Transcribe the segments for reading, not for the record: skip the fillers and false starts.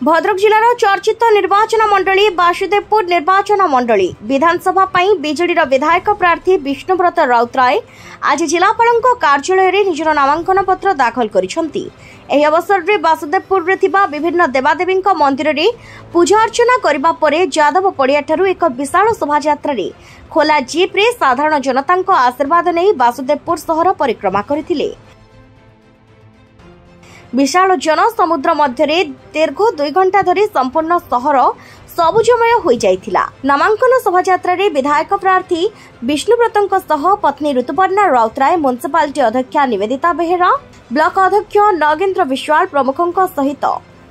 भद्रक जिलार चर्चित निर्वाचन मंडली बासुदेवपुर निर्वाचन मंडली विधानसभा बीजेडी विधायक प्रार्थी विष्णुव्रत राउतराय आज जिलापाल कार्यालय में निजर नामांकन पत्र दाखल करिसेंती। एही अवसर में बासुदेवपुर में विभिन्न देवादेवी मंदिर में पूजा अर्चना करबा परे जादव पड़िया ठारू एक विशाल शोभायात्रा खोला जीप रे साधारण जनता आशीर्वाद नहीं बासुदेवपुर सहर परिक्रमा करथिले। विशाल जन समुद्र मध्य दीर्घ 2 घंटा धरी संपूर्ण सहर सबुजमय हो जाइथिला। नामांकन शोभायात्रा रे विधायक प्रार्थी विष्णुव्रतଙ୍କ सह पत्नी ऋतुपर्णा राउतराय, म्युनिसिपालिटी अध्यक्षा निवेदिता बेहेरा, ब्लॉक अध्यक्ष नगेन्द्र विश्वाल प्रमुखों सहित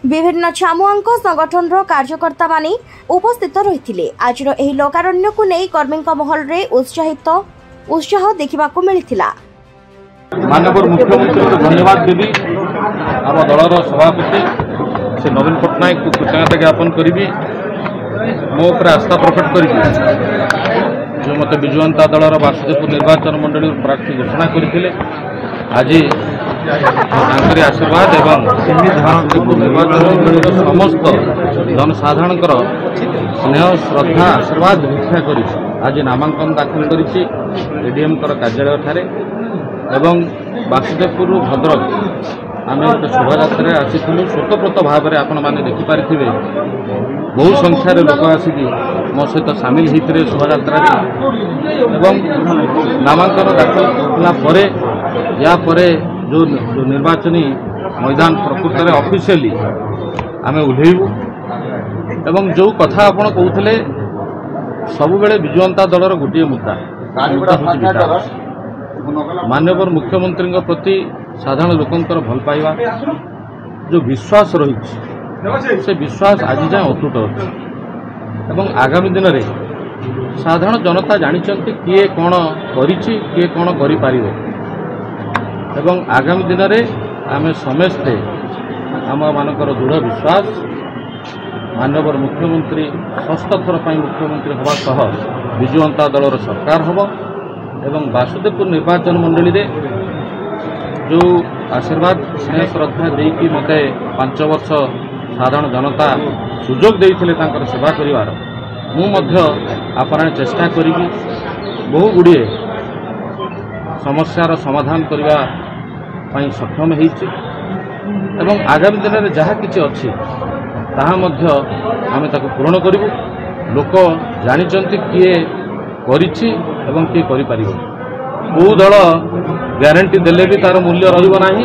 विभिन्न छामुआंक संगठन कार्यकर्ता माने उपस्थित रहिथिले। आजिर एही लोकारण्य को नहीं कर्मी महल रे उत्साह देखा मिलिथिला। माननीय मुख्यमंत्री को धन्यवाद देवी। आम दलर सभापति से नवीन पट्टनायक को कृतज्ञता ज्ञापन करी मो पर आस्था प्रकट करी जो मत विजु जनता दलर बासुदेवपुर निर्वाचन मंडली प्रार्थी घोषणा करते आज आशीर्वाद एवं निर्वाचन मंडली समस्त जनसाधारण स्नेह श्रद्धा आशीर्वाद भिक्षा कर आज नामांकन दाखिल कर कार्यालय ठारे एवं बासुदेवपुर भद्रक आम गोटे शोभायात्रा आसीलु स्वतःप्रत भाव में आपण मैंने देखिपारे बहु संख्यार लोक आसिक मो सहित सामिल होते शोभायात्रा एवं नामांकन दाखिल यापर जो निर्वाचनी मैदान प्रकृत में ऑफिशियली आम ओह्लैबू एवं जो कथा आपण कहते सबु बेले विजु जनता दलर गोटे मुद्दा माननीय मुख्यमंत्री प्रति साधारण लोकंकर भल पाइबा जो विश्वास रही से विश्वास आज जाए अतुट अच्छे एवं आगामी दिन में साधारण जनता जानते किए कौन किए कौन करें एवं आगामी दिन में आम समस्ते आम मानकर दृढ़ विश्वास माननीय मुख्यमंत्री षष्ठ थर मुख्यमंत्री हवा सह विजु जनता दलर सरकार हम एवं बासुदेवपुर निर्वाचन मंडली रे जो आशीर्वाद स्नेह श्रद्धा देकी मत 5 वर्ष साधारण जनता सुजोग देते सेवा करिवार मुझे चेष्टा करी बहु गुड़िए समस्यार समाधान करने सक्षम होइछि एवं आगामी दिन में जहाँ किसी अच्छी आम पूरण करूँ। लोक जानी किए करिछि एवं किए करि कौ दल ग्यारंटी देले भी तार मूल्य रहिबो नाही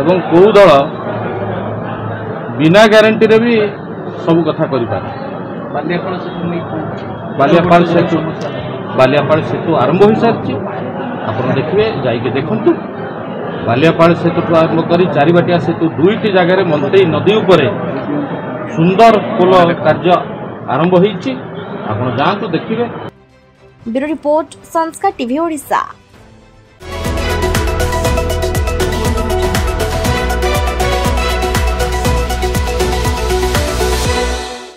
एवं कौ दल बिना ग्यारंटी रे भी सब कथा करि पारे। बालियापाल सेतु आरंभ हो सारी आप देखिए जाइए देखु बालियापाल सेतु आरंभ कर चारिबाटिया सेतु 2टी जगह मंत्री नदी उपरे सुंदर पोल कार्य आरंभ होइछि। आप जातु देखिए। ब्यूरो रिपोर्ट संस्कार टीवी ओडिशा।